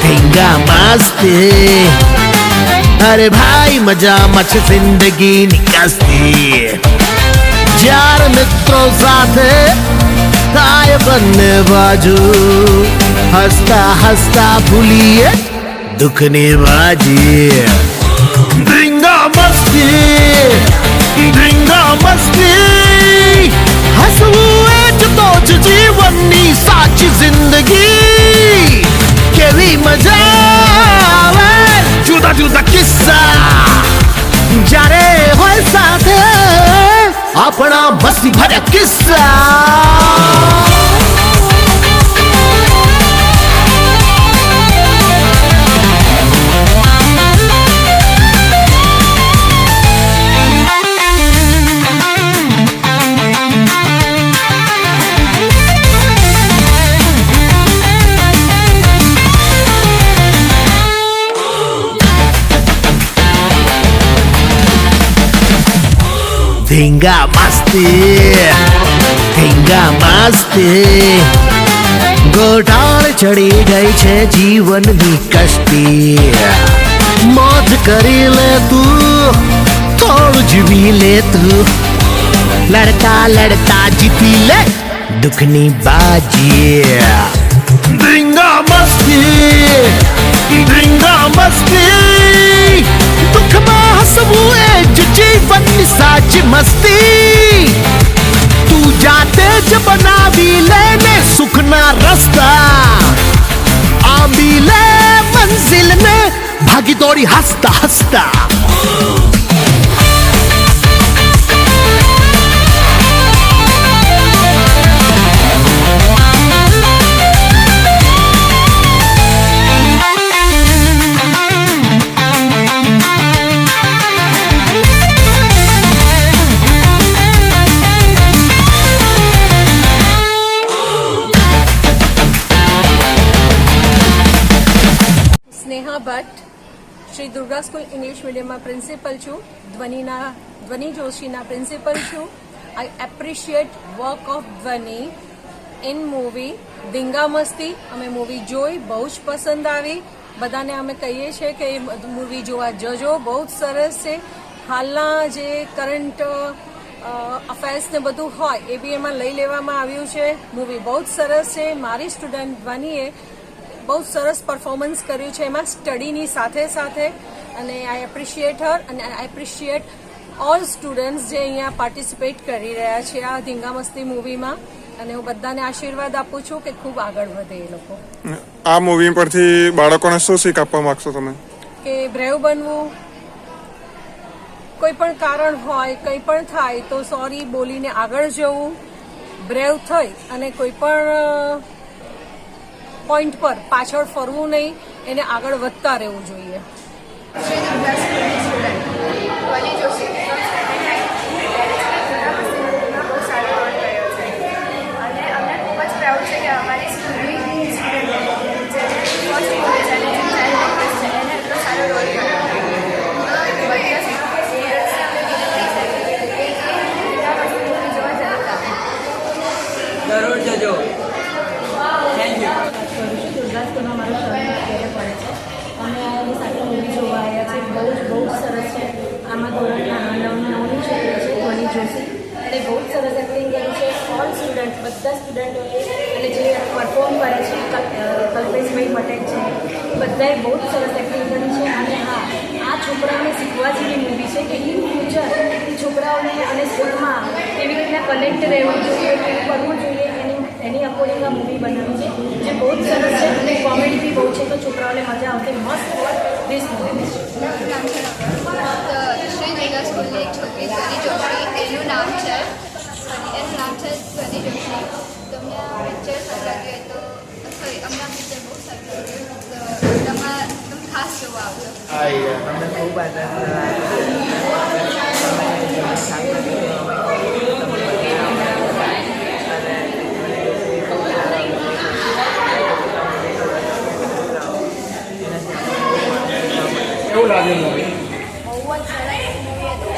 ધીંગા મસ્તી અરે ભાઈ મજામાં છે જિંદગીની કસ્તી જ્યારે મિત્રો સાથે થાય બંને બાજુ હસતા હસતા ભૂલીએ દુઃખની બાજી ધીંગા મસ્તી હસવું એ જ તો જ જીવનની સાચી જિંદગી કેવી મજા આવે જુદા જુદા કિસ્સા જ્યારે હોય સાથે આપણા મસ્તી ભર્યા કિસ્સા ધીંગા મસ્તી ગોટાળ ચડી ગઈ છે જીવનની કષ્ટી મોજ કરી લે તું થોડું જીવી લે તું લડતા લડતા જીતી લે દુઃખની બાજી ધીંગા મસ્તી દુઃખમાં હસવું એ જ જીવનની સાચી મસ્તી તું જાતે જ બનાવી લેને સુખના રસ્તા આંબી લે મંઝિલ ને ભાગી દોડી હસતા હસતા ભટ્ટ શ્રી દુર્ગા સ્કૂલ ઇંગ્લિશ મીડિયમમાં પ્રિન્સિપલ છું ધ્વનિ જોશીના પ્રિન્સિપલ છું I appreciate work of Dhvani in movie Dhinga Masti અમે મૂવી જોઈ બહુ જ પસંદ આવી બધાને અમે કહીએ છીએ કે એ મૂવી જોવા જજો બહુ જ સરસ છે હાલના જે કરંટ અફેર્સ ને બધું હોય એ બી એમાં લઈ લેવામાં આવ્યું છે મૂવી બહુ જ સરસ છે મારી સ્ટુડન્ટ ધ્વનિએ બહુ સરસ પરફોર્મન્સ કર્યું છે એમાં સ્ટડીની સાથે સાથે અને આઈ એપ્રિશિએટ હર અને આઈ એપ્રિશિએટ ઓલ સ્ટુડન્ટ્સ જે અહીંયા પાર્ટિસિપેટ કરી રહ્યા છે આ ધીંગા મસ્તી મૂવીમાં અને હું બધાને આશીર્વાદ આપું છું કે ખૂબ આગળ વધે એ લોકો આ મૂવી પરથી બાળકોને શું શીખ આપવા માંગશો તમે કે બ્રેવ બનવું કોઈ પણ કારણ હોય કંઈ પણ થાય તો સોરી બોલીને આગળ જવું બ્રેવ થઈ અને કોઈ પણ પોઈન્ટ પર પાછળ ફરવું નહીં એને આગળ વધતા રહેવું જોઈએ જરૂર જજો થેન્ક યુ સ્કૂલમાં મારો શહેર અત્યારે પડે છે અમે આ સાથે મૂવી જોવા આવ્યા છે બહુ જ સરસ છે આમાં ધોરણના 9ની છોકરી છે ધ્વનિ જોશી અને બહુ જ સરસ એક્ટિંગ કરી છે ઓલ સ્ટુડન્ટ બધા સ્ટુડન્ટોએ અને જે પરફોર્મ કરે છે કલ્પેશભાઈ પટેલ છે બધાએ બહુ જ સરસ એક્ટિંગ કરી છે અને હા આ છોકરાઓને શીખવા જેવી મૂવી છે કે ઇન ફ્યુચર છોકરાઓને અને સ્કૂલમાં કેવી રીતના કનેક્ટ રહેવું જોઈએ કેવું કરવું જોઈએ એની અકોર્ડિંગ આ મૂવી બનાવી છે જે બહુ જ સરસ છે અને કોમેડી બી બહુ છે તો છોકરાઓને મજા આવશે must watch this movie Shri Durga સ્કૂલની એક છોકરી ધ્વનિ જોશી એનું નામ છે ધ્વનિ જોશી તો અમને આ પિક્ચર સારું લાગ્યું તો સોરી અમને આ પિક્ચર બહુ સારું લાગ્યું તમે ખાસ જોવા આવજો અમને ખૂબ આનંદ કેવું લાગ્યું મૂવી બહુ જ સરસ મૂવી હતું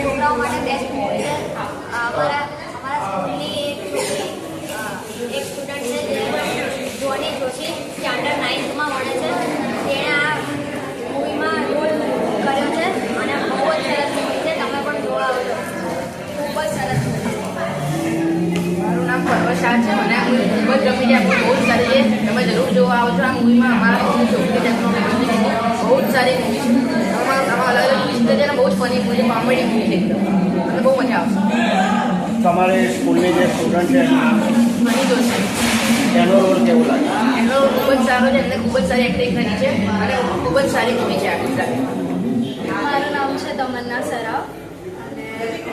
છોકરાઓ માટે બેસ્ટ મૂવી છે અમારા સ્કૂલની એક જ ગમી છે, બહુ જ સારી છે. તમે જરૂર જોવા આવો છો આ મૂવીમાં. અમારા છોકરી ટાઈપનો બહુ જ સારી મૂવી છે. આમાં અલગ અલગ ટ્વિસ્ટ છે ને, બહુ જ ફની મૂવી છે, કોમેડી મૂવી છે એકદમ, અને બહુ મજા આવશે. તમારે સ્કૂલની જે સ્ટુડન્ટ છે મની જોશી એનો રોલ કેવો લાગે? એનો ખૂબ જ સારો છે, એમને ખૂબ જ સારી એક્ટિંગ કરી છે અને ખૂબ જ સારી મૂવી છે આ. મારું નામ છે તમન્ના સરાફ અને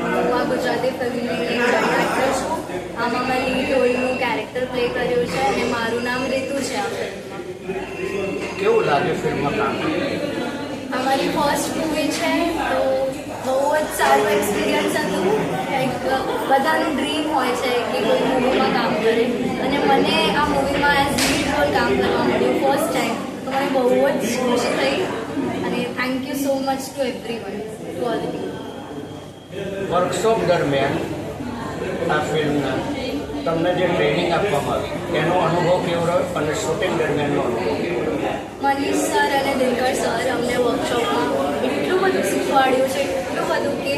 હું આ ગુજરાતી ફિલ્મની ડાયરેક્ટર છું. આમાં મેં લીડ રોલનું કેરેક્ટર પ્લે કર્યું છે અને મારું નામ રીતુ છે આ ફિલ્મમાં. કેવું લાગે ફિલ્મમાં કામ? અમારી ફર્સ્ટ મૂવી છે તો બહુ જ સારું એક્સપિરિયન્સ હતું. લાઈક બધાનું ડ્રીમ હોય છે કે કોઈ મૂવીમાં કામ કરે અને મને આ મૂવીમાં એઝ લીડ રોલ કામ કરવા મળ્યું ફર્સ્ટ ટાઈમ. તો મને બહુ જ ખુશી થઈ અને thank you so much two everyone, to all the team. Workshop દરમિયાન આ ફિલ્મના તમને જે ટ્રેનિંગ આપવામાં આવી એનો અનુભવ કેવો રહ્યો અને શૂટિંગ દરમિયાનનો અનુભવ કેવો રહ્યો? મનીષ સર અને દિનકર સર અમને વર્કશોપમાં એટલું બધું શીખવાડ્યું છે, એટલું બધું કે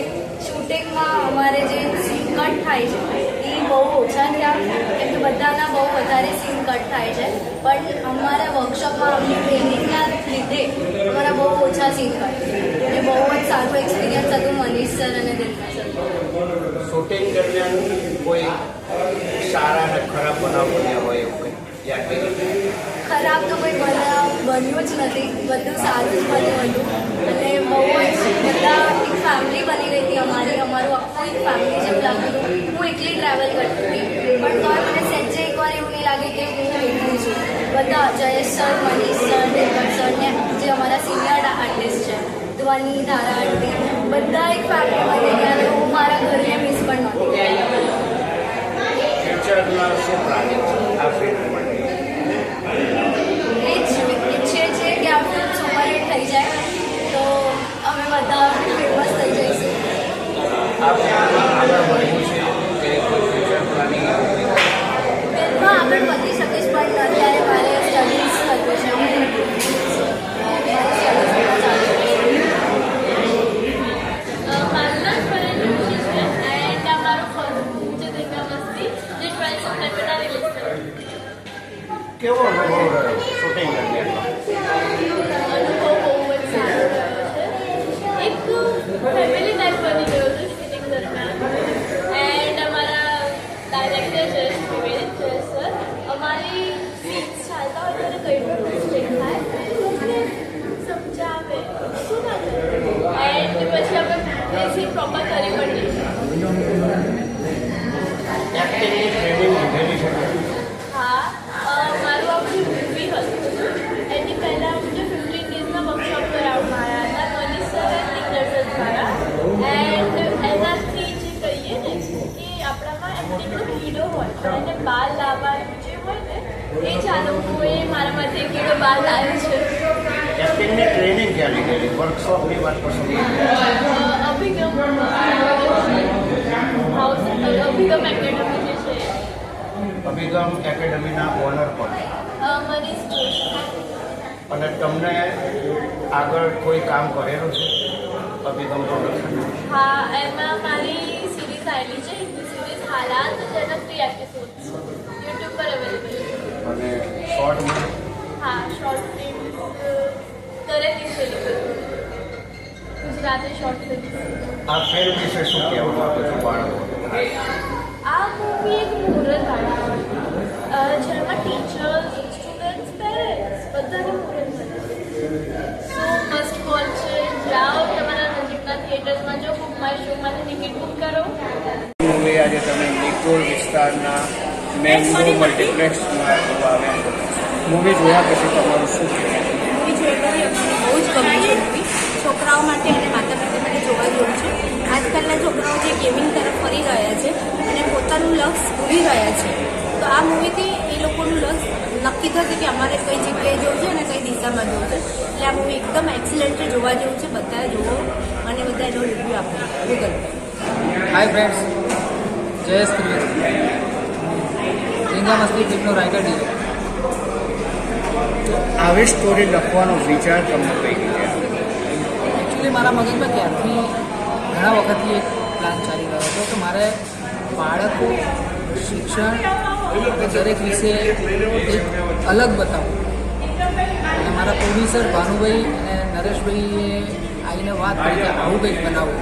શૂટિંગમાં અમારે જે સીન કટ થાય છે એ બહુ ઓછા થયા, કેમ કે બધાના બહુ વધારે સીન કટ થાય છે. પણ અમારા વર્કશોપમાં અમની ટ્રેનિંગના લીધે અમારા બહુ ઓછા સીન કટ થયા અને બહુ જ સારું એક્સપિરિયન્સ હતું મનીષ સર અને દિનકર સર. શૂટિંગ દરમિયાન કોઈ સારા અને ખરાબ બનાવ બન્યા હોય એવું કંઈ યાદ કરી? ખરાબ તો કોઈ બન્યું જ નથી, બધું સારું જ બન્યું હતું અને બહુ જ બધા એક ફેમિલી બની ગઈ હતી અમારું આખું એક ફેમિલી જેવું લાગતું હતું. હું એકલી ટ્રાવેલ કરતી હતી પણ તોય મને સહેજે એકવાર એવું નહીં લાગે કે હું એકલી છું. બધા Jayesh sir, Manish sir, Devgar sir ને જે અમારા સિનિયર આર્ટિસ્ટ છે ધ્વનિ, ધારા આંટી, બધા એક ફેમિલી બની ગયા અને હું મારા ઘરને મિસ પણ નહોતી. ફ્યુચરમાં શું પ્લાનિંગ છે આ ફિલ્મ માટે? એ જ ઈચ્છે છે કે આ ફિલ્મ સુપરહિટ થઈ જાય તો અમે બધા ફેમસ થઈ જઈશું. આ ફિલ્મમાં આગળ વધવું છે કે કોઈ ફ્યુચર પ્લાનિંગ એવું કંઈ? ફિલ્મમાં આગળ વધી શકીશ પણ અત્યારે મારે સ્ટડીઝ કરવું છે. મારું નામ ફરેન જોશી છે એન્ડ આ મારું ફર્સ્ટ ફિલ્મ છે દિવ્યા મસ્તી, જે 12 સપ્ટેમ્બરના રિલીઝ થયું. કેવો અનુભવ રહ્યો શૂટિંગ દરમિયાન? અનુભવ બહુ જ સારો રહ્યો છે. એક ફેમિલી ટાઈપ બની ગયો છે શૂટિંગ દરમિયાન. એન્ડ અમારા ડાયરેક્ટર જયેશ ત્રિવેદી, જયેશ સર અમારી સીન્સ ચાલતા હોય ત્યારે કઈ પણ મિસ્ટેક થાય તો અમને સમજાવે શું ના કરે એન્ડ પછી અમે એ સીન પ્રોપર કરી પણ દઈએ. એક્ટિંગની ટ્રેનિંગ લીધેલી છે? હા, મારું આ બધું મૂવી હતું એની પહેલાં અમને 15 ડેઝના વર્કશોપ કરાવવામાં આવ્યા હતા મનીષ સર એન્ડ દિગ્ગજ સર દ્વારા. એન્ડ એનાથી જે કહીએ ને કે આપણામાં એક્ટિંગનો કીડો હોય પણ એને બહાર લાવવાનું જે હોય ને એ જ આ લોકોએ મારામાંથી કીડો બહાર લાવ્યો છે. એક્ટિંગની ટ્રેનિંગ ક્યાં લીધેલી? વર્કશોપની વાત પસંદ? અભિગમ હાઉસ અભિગમ એકેડમી જે છે અભિગમ એકેડમીના ઓનર પણ મનીષ જોશી. અને તમને આગળ કોઈ કામ કરેલું છે અભિગમ પ્રોડક્શન? હા, એમાં મારી સિરીઝ આવેલી છે, હિન્દી સિરીઝ હાલાત, જેના 3 એપિસોડ્સ યુટ્યુબ પર અવેલેબલ છે. અને શોર્ટમાં? હા, શોર્ટ ફિલ્મ કરે દીધેલી બધું ગુજરાતી શોર્ટ ફિલ્મ. આ ફિલ્મ વિશે શું કહેવા માંગો છો બાળકો? આ મૂવી એક મુહૂર્ત આવે જેમાં ટીચર્સ, સ્ટુડન્ટ્સ, પેરેન્ટ્સ બધાને મુહૂર્ત મળે. સો મસ્ટ વોચ છે. જાઓ તમારા નજીકના થિયેટર્સમાં, જો બુક માય શોમાંથી ટિકિટ બુક કરો. મૂવી આજે તમે નિકોલ વિસ્તારના મેંગો મલ્ટીપ્લેક્સમાં જોવા આવ્યા છો. મૂવી જોયા પછી તમારું શું કહેવું? મૂવી જોઈ અમને બહુ જ ગમી છે મૂવી. છોકરાઓ માટે અને માતા પિતા માટે જોવા જેવું છે. આજકાલના છોકરાઓ જે ગેમિંગ તરફ ફરી રહ્યા છે અને પોતાનું લક્ષ્ય ભૂલી રહ્યા છે, તો આ મૂવીથી એ લોકોનું લક્ષ્ય નક્કી થશે કે અમારે કઈ જગ્યાએ જવું છે અને કઈ દિશામાં જવું છે. એટલે આ મૂવી એકદમ એક્સિલન્ટ છે, જોવા જેવું છે. બધા જુઓ અને બધા એનો રિવ્યૂ આપો ગૂગલ પર. हाय फ्रेंड्स, जयेश त्रिवेदी, झींगा मस्ती फिल्मનો રાઇટર ડિરેક્ટર. આવી સ્ટોરી લખવાનો વિચાર તમને કઈ રીતે? એકચ્યુઅલી મારા મગજમાં ત્યારથી ઘણા વખતથી એક પ્લાન ચાલી રહ્યો હતો કે મારે બાળકો શિક્ષણ દરેક વિશે એક અલગ બતાવું. અને મારા પ્રોડ્યુસર ભાનુભાઈ અને નરેશભાઈએ આવીને વાત કરી કે આવું કંઈક બનાવવું.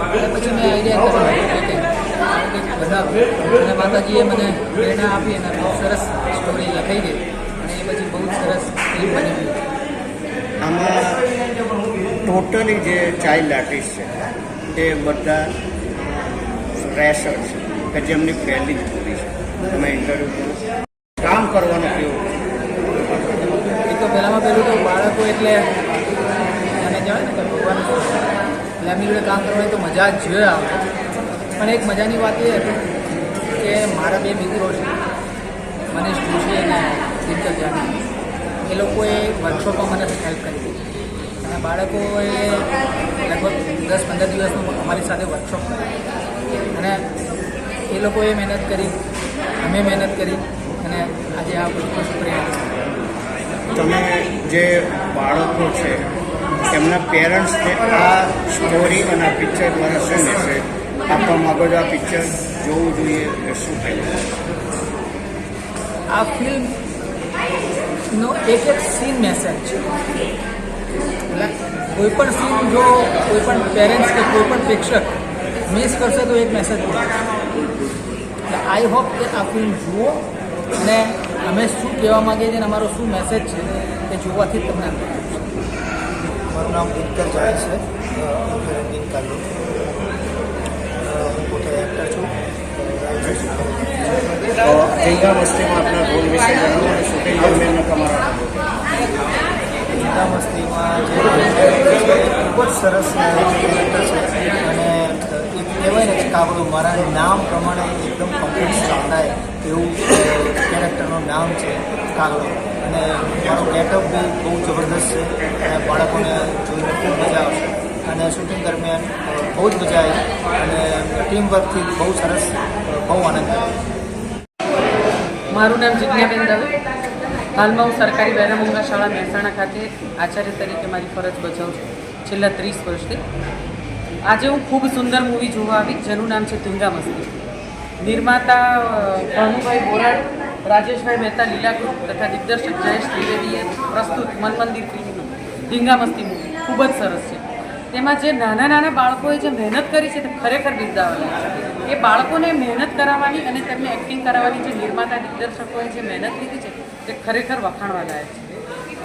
અને પછી મેં આઈડિયા કર્યો કે આવું કંઈક બનાવ્યું અને માતાજીએ મને પ્રેરણા આપી અને બહુ સરસ સ્ટોરી લખાઈ ગઈ અને એ પછી બહુ જ સરસ ફિલ્મ બની ગઈ. આમાં ટોટલી જે ચાઇલ્ડ આર્ટિસ્ટ છે એ બધા ફ્રેશર છે કે જેમની પહેલી જ મૂવી છે. તમે ઇન્ટરવ્યૂ કામ કરવાનું કેવું? એ તો પહેલાં તો બાળકો એટલે એને કહેવાય ને કે ભગવાન એટલે એમની જોડે કામ કરવાની તો મજા જ જોઈએ આવે. પણ એક મજાની વાત એ હતી કે મારા બે મિત્રો છે મનીષ જોશી અને દિનકર જાની, એ લોકોએ વર્કશોપમાં મને હેલ્પ કરી હતી અને બાળકોએ લગભગ 10-15 દિવસનું અમારી સાથે વર્કશોપ કર્યું અને એ લોકોએ મહેનત કરી, અમે મહેનત કરી અને આજે આ બધું પ્રેરણા. તમે જે બાળકો છે એમના પેરેન્ટ્સને આ સ્ટોરી અને આ પિક્ચર દ્વારા શું મેસેજ આપવા માગો છો? આ પિક્ચર જોવું જોઈએ કે શું થાય? આ ફિલ્મનો એક સીન મેસેજ છે. એટલે કોઈ પણ સીન જો કોઈ પણ પેરેન્ટ્સ કે કોઈ પણ પ્રેક્ષક મિસ કરશે તો એક મેસેજ મળશે. એટલે આઈ હોપ કે આ ફિલ્મ જુઓ અને અમે શું કહેવા માગીએ છીએ અને અમારો શું મેસેજ છે એ જોવાથી જ તમને મારું નામ દિનકર જાય છે, રંગીન કાલુ. હું પોતે એક્ટર છું. જિંગા મસ્તીમાં આપણા રોલ વિશે જણાવો અને શૂટિંગ દરમિયાન તમારા જિંગા મસ્તીમાં જે ખૂબ જ સરસ કેરેક્ટર છે અને એક કહેવાય ને કે કાગડો મારા નામ પ્રમાણે એકદમ કમ્પ્લીટ ચાલતાય એવું કેરેક્ટરનું નામ છે કાગડો. અને મારો ગેટઅપ બી બહુ જબરદસ્ત છે અને બાળકોને જોઈને ખૂબ મજા આવશે. અને શૂટિંગ દરમિયાન બહુ જ મજા આવી અને ટીમ વર્કથી બહુ સરસ, બહુ આનંદ આવ્યો. મારું નામ જિજ્ઞાબેન દવે. હાલમાં હું સરકારી બહેરામુંગા શાળા મહેસાણા ખાતે આચાર્ય તરીકે મારી ફરજ બજાવું છું છેલ્લા 30 વર્ષથી. આજે હું ખૂબ સુંદર મૂવી જોવા આવી જેનું નામ છે ધીંગા મસ્તી. નિર્માતા ભાનુભાઈ બોરાડ, રાજેશભાઈ મહેતા લીલા ગ્રુપ તથા દિગ્દર્શક જયેશ ત્રિવેદીએ પ્રસ્તુત મન મંદિર ફિલ્મનું ધીંગા મસ્તી મૂવી ખૂબ જ સરસ છે. તેમાં જે નાના નાના બાળકોએ જે મહેનત કરી છે તે ખરેખર બિરદાવવાની છે. એ બાળકોને મહેનત કરાવવાની અને તેમને એક્ટિંગ કરાવવાની જે નિર્માતા દિગ્દર્શકોએ જે મહેનત લીધી છે તે ખરેખર વખાણવા લાયક છે.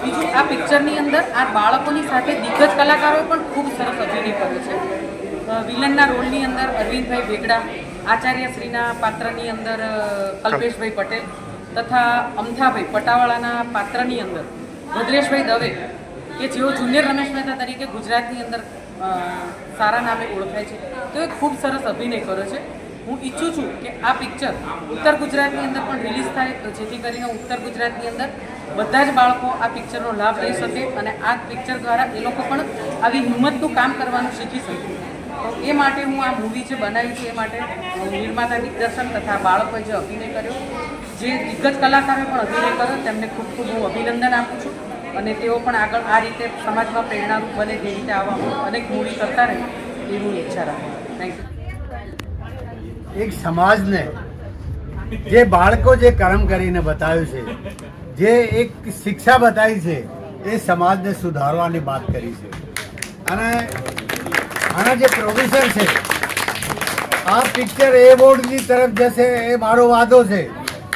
બીજું, આ પિક્ચરની અંદર આ બાળકોની સાથે દિગ્ગજ કલાકારોએ પણ ખૂબ સરસ અભિનય કર્યો છે. વિલનના રોલની અંદર અરવિંદભાઈ વેગડા, આચાર્યશ્રીના પાત્રની અંદર કલ્પેશભાઈ પટેલ તથા અમથાભાઈ પટાવાળાના પાત્રની અંદર ભદ્રેશભાઈ દવે કે જેઓ જુનિયર રમેશ મહેતા તરીકે ગુજરાતની અંદર સારા નામે ઓળખાય છે, તો એ ખૂબ સરસ અભિનય કર્યો છે. હું ઈચ્છું છું કે આ પિક્ચર ઉત્તર ગુજરાતની અંદર પણ રિલીઝ થાય જેથી કરીને ઉત્તર ગુજરાતની અંદર બધા જ બાળકો આ પિક્ચરનો લાભ લઈ શકે અને આ પિક્ચર દ્વારા એ લોકો પણ આવી હિંમતનું કામ કરવાનું શીખી શકે. તો એ માટે હું આ મૂવી જે બનાવી છે એ માટે નિર્માતા દિગ્દર્શન તથા બાળકોએ જે અભિનય કર્યો, જે દિગ્ગજ કલાકારોએ પણ અભિનય કર્યો તેમને ખૂબ ખૂબ હું અભિનંદન આપું છું અને તેઓ પણ આગળ આ રીતે સમાજમાં પ્રેરણારૂપ બને જે રીતે આવા અનેક મૂવી કરતા રહે એવી હું ઈચ્છા રાખું. Thank you. એક સમાજને જે બાળકો જે કર્મ કરીને બતાવ્યું છે, જે એક શિક્ષા બતાવી છે, એ સમાજને સુધારવાની વાત કરી છે. અને આના જે પ્રોડ્યુસર છે, આ પિક્ચર એ બોર્ડની તરફ જશે એ મારો વાદો છે.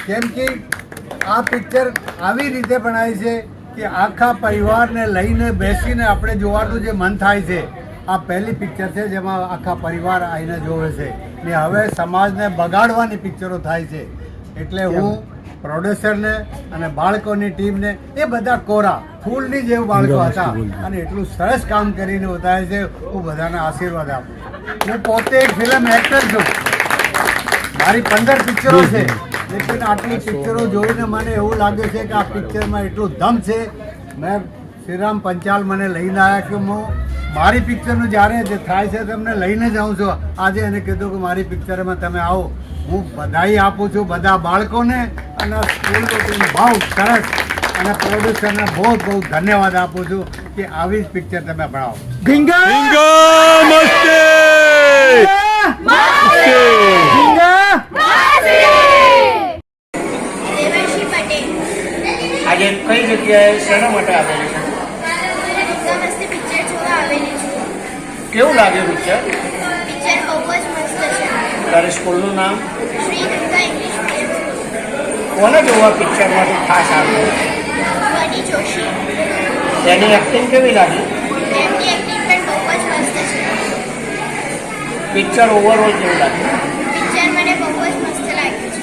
કેમ કે આ પિક્ચર આવી રીતે બનાવી છે કે આખા પરિવારને લઈને બેસીને આપણે જોવાનું જે મન થાય છે. આ પહેલી પિક્ચર છે જેમાં આખા પરિવાર આવીને જોવે છે ને હવે સમાજને બગાડવાની પિક્ચરો થાય છે. એટલે હું પ્રોડ્યુસરને અને બાળકોની ટીમને, એ બધા કોરા ફૂલની જેવું બાળકો હતા અને એટલું સરસ કામ કરીને બતાવે છે. હું બધાને આશીર્વાદ આપું. હું પોતે એક ફિલ્મ એક્ટર છું, મારી 15 પિક્ચરો છે, લેકિન આટલી પિક્ચરો જોઈને મને એવું લાગે છે કે આ પિક્ચરમાં એટલું દમ છે. મેં શ્રીરામ પંચાલ મને લઈને આવ્યા કે હું મારી પિક્ચરનું જ્યારે જે થાય છે તમને લઈને જાઉં છું. આજે એને કીધું કે મારી પિક્ચરમાં તમે આવો. હું બધાઈ આપું છું બધા બાળકોને અને સ્કૂલનો બહુ સરસ અને પ્રોડ્યુસરને બહુ બહુ ધન્યવાદ આપું છું કે આવી જ પિક્ચર તમે બનાવો. ધીંગા મસ્તી! ધીંગા મસ્તી! જગ્યાએ શેના માટે આવેલી છે? મસ્તી પિક્ચર જોવા આવેલી છું. કેવું લાગ્યું પિક્ચર? પિક્ચર બહુ જ મસ્ત છે. તારી સ્કૂલનું નામ? Shri Durga English medium school. કોને જોવા પિક્ચરમાંથી ખાસ આવ્યું? ધ્વનિ જોશી. એની એક્ટિંગ કેવી લાગી? એમની એક્ટિંગ પણ બહુ જ મસ્ત છે. પિક્ચર ઓવરઓલ કેવું લાગ્યું? પિક્ચર મને બહુ જ મસ્ત લાગ્યું છે.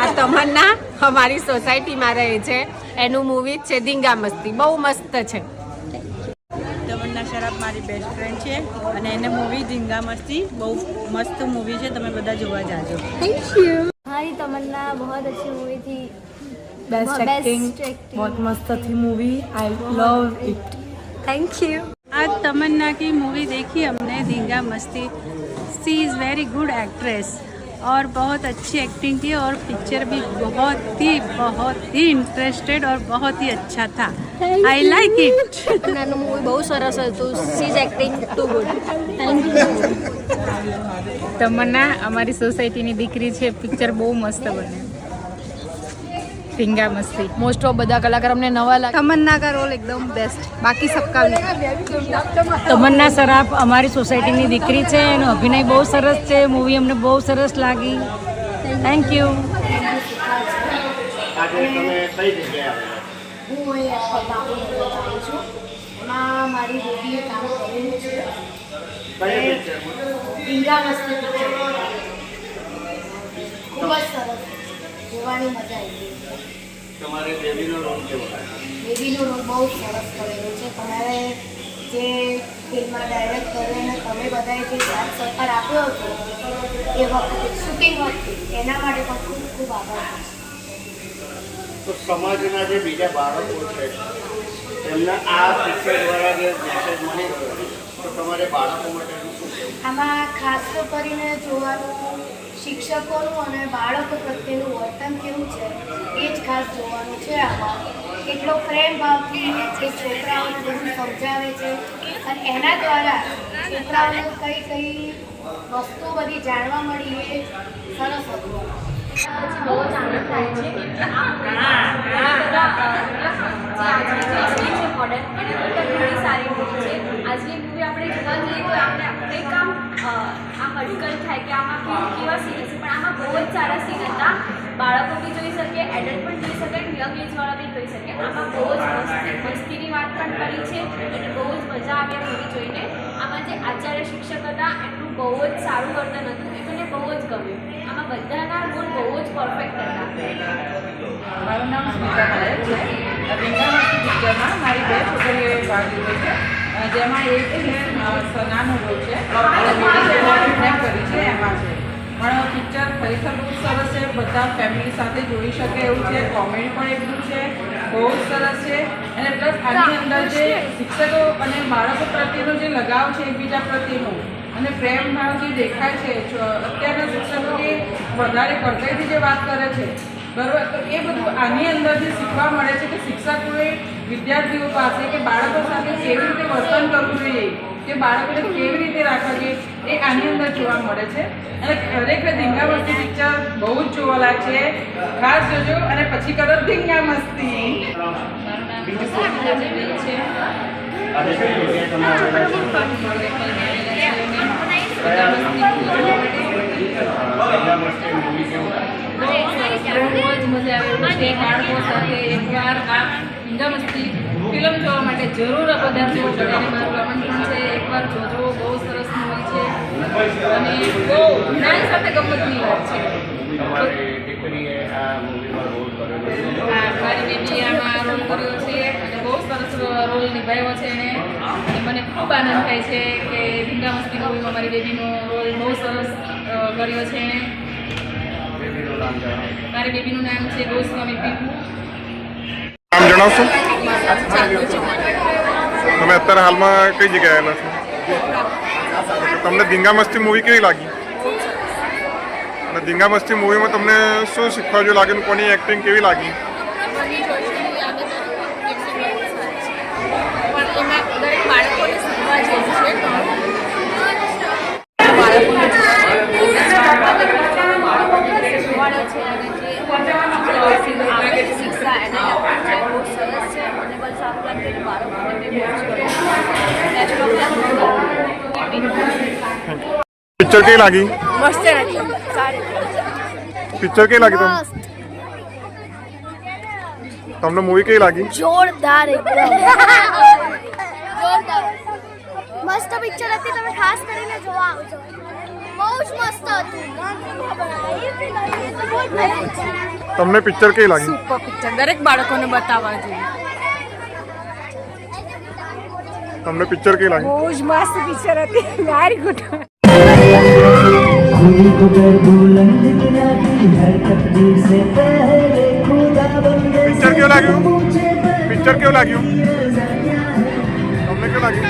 આ તમન્ના અમારી સોસાયટીમાં રહે છે, એનું મૂવી છે ધીંગા મસ્તી, બહુ મસ્ત છે. તમન્ના શરાફ મારી બેસ્ટ ફ્રેન્ડ છે અને એને મૂવી ધીંગા મસ્તી બહુ મસ્ત મૂવી છે, તમે બધા જોવા જાજો. Thank you. हमारी तमन्ना बहुत अच्छी मूवी थी. बेस्ट एक्टिंग बहुत मस्त थी movie. I love it. Thank you. आज तमन्ना की मूवी देखी हमने धींगा मस्ती. सी इज़ वेरी गुड एक्ट्रेस और बहुत अच्छी एक्टिंग की और पिक्चर भी बहुत ही इंटरेस्टेड और बहुत ही अच्छा था. I like it. તમન્નાનું મૂવી બહુ સરસ હતું. She is acting too good. Thank you. Tamanna हमारी सोसायटी दीकरी है. पिक्चर बहुत मस्त बने. धींगा मस्ती મોસ્ટ ઓફ બધા કલાકાર અમને નવા લાગે. तमन्ना का रोल एकदम बेस्ट. बाकी सबका तमन्ना शराफ हमारी सोसायटी दीकरी है. एનો અભિનય બહુ સરસ છે. મૂવી અમને બહુ સરસ લાગી. Thank you. આજે તમે કઈ જગ્યાએ આવેલા? હું અહીંયા બાપુનગર આવી છું. એમાં મારી બેબીએ કામ કરેલું છે. કઈ પિક્ચરમાં? ધીંગા મસ્તી પિક્ચર ખૂબ જ સરસ જોવાની મજા આવી ગઈ. તમારે બેબીનો રોલ કેવો લાગ્યો? બેબીનો રોલ બહુ સરસ કરેલો છે. તમારે જે ફિલ્મમાં ડાયરેક્ટ કર્યો અને તમે બધાએ જે સાથ સહકાર આપ્યો હતો એ વખતે શૂટિંગ વખતે એના માટે પણ ખૂબ ખૂબ આભાર. તો સમાજના જે બીજા બાળકો છે એમને આ પિક્ચર દ્વારા જે મેસેજ મળી રહ્યો છે, તો તમારે બાળકો માટે શું કહેવું? આમાં ખાસ તો કરીને જોવાનું શિક્ષકોનું અને બાળકો પ્રત્યેનું વર્તન કેવું છે એ જ ખાસ જોવાનું છે. આમાં કેટલો પ્રેમ ભાવથી એ છોકરાઓને બધું સમજાવે છે અને એના દ્વારા છોકરાઓને કઈ કઈ વસ્તુ બધી જાણવા મળી એ સરસ હતું. બહુ જ આનંદ થાય છે કે આ મોડર્ન પણ ઘણી સારી મૂવી છે. આજની મૂવી આપણે જોવા જઈએ તો આપણે કંઈક આમ અટકલ થાય કે આમાં કેવા સીન છે, પણ આમાં બહુ જ સારા સીન હતા. બાળકો બી જોઈ શકે, એડલ્ટ પણ જોઈ શકે, યંગ એજવાળા બી જોઈ શકે. આમાં બહુ જ મસ્તીની વાત પણ કરી છે અને બહુ જ મજા આવી આ મૂવી જોઈને. આમાં જે આચાર્ય શિક્ષક હતા એમનું બહુ જ સારું વર્તન હતું, એ મને બહુ જ ગમ્યું. આમાં બધાના રોલ બહુ જ પરફેક્ટ હતા. મારું નામ સ્મિતા નાયક છે. ધીંગા મસ્તી પિક્ચરમાં મારી બે છોકરીઓએ ભાગ લીધો છે, જેમાં એક છે સનાનો રોલ છે અને બીજી મેં કરી છે એમાં છે. પણ પિક્ચર ખરેખર બહુ સરસ છે. બધા ફેમિલી સાથે જોઈ શકે એવું છે. કોમેડી પણ એટલું છે, બહુ જ સરસ છે. અને પ્લસ આની અંદર જે શિક્ષકો અને બાળકો પ્રત્યેનો જે લગાવ છે એકબીજા પ્રત્યેનો અને પ્રેમ ભાવ જે દેખાય છે, અત્યારના શિક્ષકો જે વધારે કડકાઈથી જે વાત કરે છે બરાબર, તો એ બધું આની અંદરથી શીખવા મળે છે કે શિક્ષકોએ વિદ્યાર્થીઓ પાસે કે બાળકો સાથે કેવી રીતે વર્તન કરવું જોઈએ, કે બાળકોને કેવી રીતે રાખવા જોઈએ, એ આની અંદર જોવા મળે છે. અને ખરેખર ધીંગા મસ્તી પિક્ચર બહુ જ જોવાલાયક છે. ખાસ જોજો અને પછી કરો ધીંગા મસ્તી. આજે કઈ જગ્યાએ તમે આવેલા છો? ધીંગા મસ્તી મૂવી કેવું લાગ્યું? બહુ જ મજા આવે છે. બાળકો સાથે એકવાર આ ધીંગા મસ્તી ફિલ્મ જોવા માટે જરૂર પધારજો. બધાને મારું આમંત્રણ છે, એકવાર જોજો. બહુ સરસ મૂવી છે અને બહુ જ્ઞાન સાથે ગમતની વાત છે. તમારી દીકરીએ આ મૂવીમાં રોલ કરેલો છે? મારી બેબી આમાં રોલ કર્યો છે અને બહુ સરસ રોલ નિભાવ્યો છે એણે. અને મને ખૂબ આનંદ થાય છે કે ધીંગા મસ્તી મૂવીમાં મારી બેબીનો રોલ બહુ સરસ કર્યો છે એણે. બેબીનું નામ જણાવો. મારી બેબીનું નામ છે ગોસ્વામી પીપુ. નામ જણાવશો? તમે અત્યારે હાલમાં કઈ જગ્યાએ આવેલા છો? તમને ધીંગા મસ્તી મૂવી કેવી લાગી? અને ધીંગા મસ્તી મૂવીમાં તમને શું શીખવા જેવું લાગ્યું? કોની એક્ટિંગ કેવી લાગી? બાળકોને શીખવા જેવું છે. શિક્ષા એને પિક્ચર કેવી લાગી? મસ્ત હતી, સારી. પિક્ચર કેવી લાગી તમને મૂવી કેવી લાગી? જોરદાર એકદમ. જોરદાર. મસ્ત પિક્ચર હતી, તમે ખાસ કરીને જોવા આવજો. બહુ જ મસ્ત હતું. તમને પિક્ચર કેવી લાગી? સુપર પિક્ચર, દરેક બાળકોને બતાવવા જોઈએ. તમને પિક્ચર કેવી લાગી? બહુ જ મસ્ત પિક્ચર હતી, વેરી ગુડ. પિક્ચર કેવું લાગ્યું? પિક્ચર કેવું લાગ્યું? તમને કેવું લાગ્યું?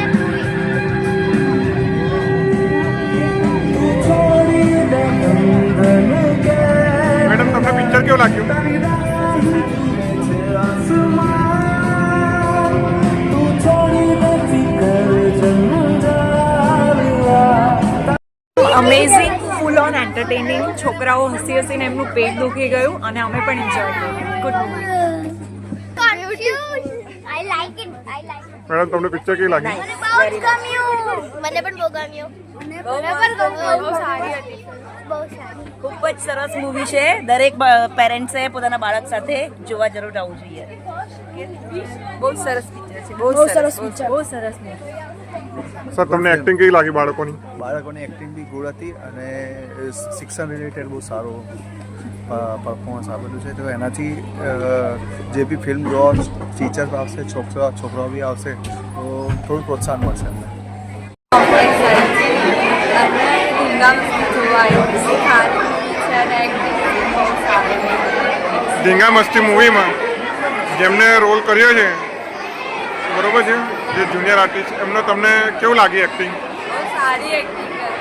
મેડમ તમને પિક્ચર કેવું લાગ્યું? Amazing, full on entertaining. છોકરાઓ હસી હસીને એમનું પેટ દુખી ગયું અને અમે પણ એન્જોય કર્યું. Good movie. I like it. Madam તમને પિક્ચર કેવી લાગી? મને પણ બહુ ગમ્યું. બહુ સારી હતી. બહુ સારી. ખૂબ જ સરસ મૂવી છે. દરેક પેરેન્ટ્સે પોતાના બાળક સાથે જોવા જરૂર આવવું જોઈએ. બહુ સરસ પિક્ચર છે. બહુ સરસ પિક્ચર. બહુ સરસ મૂવી. સર તમને એક્ટિંગ કેવી લાગી બાળકોની? બાળકોની એક્ટિંગ બી ગુડ હતી અને શિક્ષણ રિલેટેડ બહુ સારું પરફોર્મન્સ આપેલું છે. તો એનાથી જે બી ફિલ્મ જોવા ટીચર્સ આવશે, છોકરાઓ બી આવશે તો થોડું પ્રોત્સાહન મળશે એમને. ધીંગા મસ્તી મૂવીમાં જેમને રોલ કર્યો છે, બરોબર છે, જે જુનિયર આર્ટિસ્ટ, એમનો તમને કેવું લાગી એક્ટિંગ? બહુ સારી એક્ટિંગ હતી.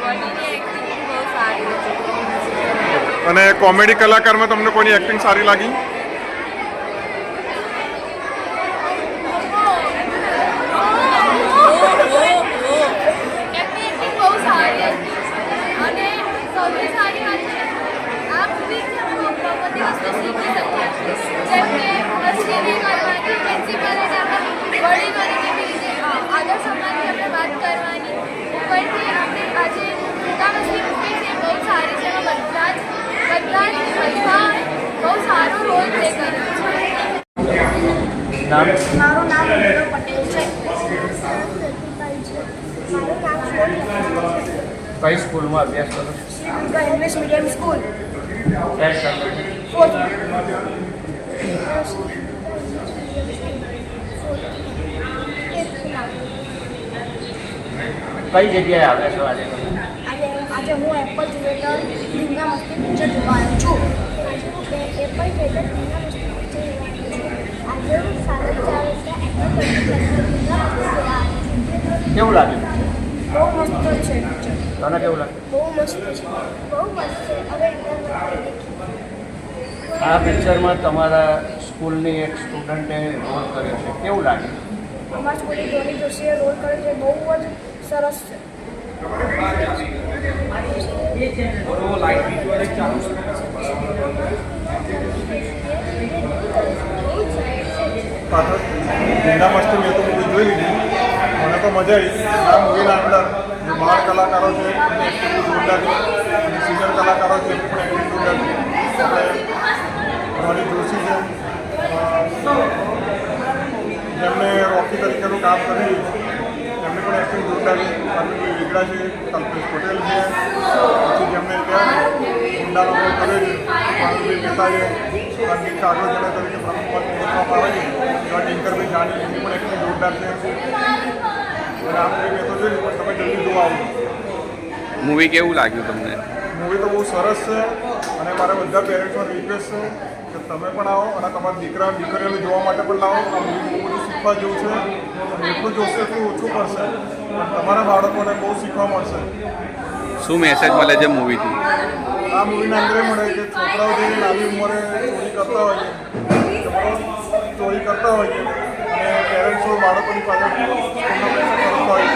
બનીની એક્ટિંગ બહુ સારી હતી. અને કોમેડી કલાકારમાં તમને કોની એક્ટિંગ સારી લાગી? એક્ટિંગ બહુ સારી હતી. અને સૌથી સારી વાત છે, આ મૂવીથી બધી વસ્તુ શીખી શકીએ. જેમ કે મસ્તી બી કરવાની, પ્રિન્સિપલને આપણે વડીલોની કેવી રીતે આદર સન્માનથી આપણે વાત કરવાની. ઉપરથી આપણે આજે ધીંગા મસ્તી મૂવી છે, બહુ સારી છે. એમાં બધા જ બહુ સારો રોલ પ્લે કર્યો છે. મારું નામ અનુભવ પટેલ છે. મારું નામ કઈ સ્કૂલમાં અભ્યાસ કરો છો? English medium school. કઈ જગ્યાએ આવ્યા છો આજે? આજે હું એપલ થિયેટર ધીંગા મસ્તી પિક્ચર જોવા આવ્યો છું. એપલ થિયેટર ધીંગા મસ્તી પિક્ચર જોવા આવ્યો છું. આજે હું 4:40 કેવું લાગ્યું? બહુ મસ્ત છે પિક્ચર. તને કેવું લાગ્યું? બહુ મસ્ત છે. બહુ મસ્ત છે. હવે આ પિક્ચરમાં તમારા સ્કૂલની એક સ્ટુડન્ટે રોલ કર્યો છે, કેવું લાગ્યું? અમારા સ્કૂલની ધોની જોશીએ રોલ કર્યો છે, બહુ જ સરસ છે. ધીંગા મસ્તી મેં તો મૂવી જોઈ લીધી, મને તો મજા આવી. આ મૂવીના અંદર જે બાળ કલાકારો છે એમની એક્ટિંગ જોરદાર છે, અને સિનિયર કલાકારો છે એમની પણ એક્ટિંગ જોરદાર છે. આપણે રોની જોશી છે, જેમને રોકી તરીકેનું કામ કર્યું, એમની પણ એક્ટિંગ જોરદાર છે. અરવિંદ વેગડા છે, કલ્પેશ પટેલ છે, પછી જેમને ત્યાં ગુંડાનો રોલ કર્યો છે પારુલભાઈ મહેતા છે, સંગીત કાગળ જણા તરીકે પ્રમુખ પદ ઓળખવામાં આવે છે એવા ટિંકરભાઈ જાની, એમની પણ એક્ટિંગ જોરદાર છે. અને આ મૂવી મેં તો જોયું, પણ તમે જલ્દી જોવા આવો. મૂવી કેવું લાગ્યું તમને? મૂવી તો બહુ સરસ છે, અને મારા બધા પેરેન્ટ્સમાં રિક્વેસ્ટ છે કે તમે પણ આવો અને તમારા દીકરા દીકરીઓને જોવા માટે પણ લાવો. આ મૂવી બહુ બધું શીખવા જેવું છે, અને એટલું જોશે એટલું ઓછું પડશે, પણ તમારા બાળકોને બહુ શીખવા મળશે. શું મેસેજ મળે છે મૂવીથી? આ મૂવીના અંદર મળે કે છોકરાઓ જે નાની ઉંમરે ચોરી કરતા હોઈએ અને પેરેન્ટ્સો બાળકોની પાછળ સ્કૂલના પૈસા ખર્ચતા હોય